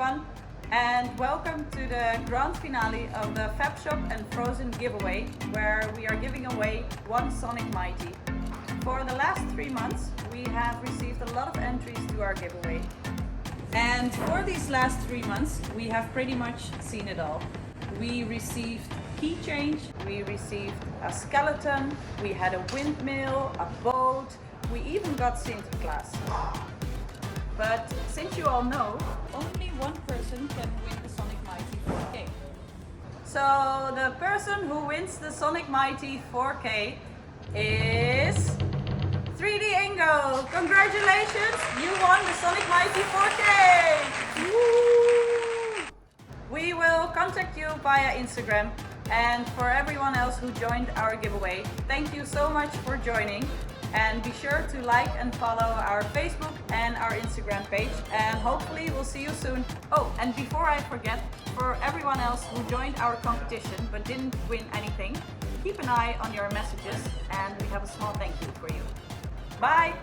everyone, and welcome to the grand finale of the FEPshop and Frozen giveaway, where we are giving away one Sonic Mighty. For the last 3 months, we have received a lot of entries to our giveaway. And for these last 3 months, we have pretty much seen it all. We received keychains, we received a skeleton, we had a windmill, a boat, we even got Santa Claus. But since you all know, only one person can win the Sonic Mighty 4K. So the person who wins the Sonic Mighty 4K is 3D Ingo. Congratulations, you won the Sonic Mighty 4K! Woo! We will contact you via Instagram, and for everyone else who joined our giveaway, thank you so much for joining. And be sure to like and follow our Facebook and our Instagram page, and hopefully we'll see you soon. Oh, and before I forget, for everyone else who joined our competition but didn't win anything, keep an eye on your messages and we have a small thank you for you. Bye!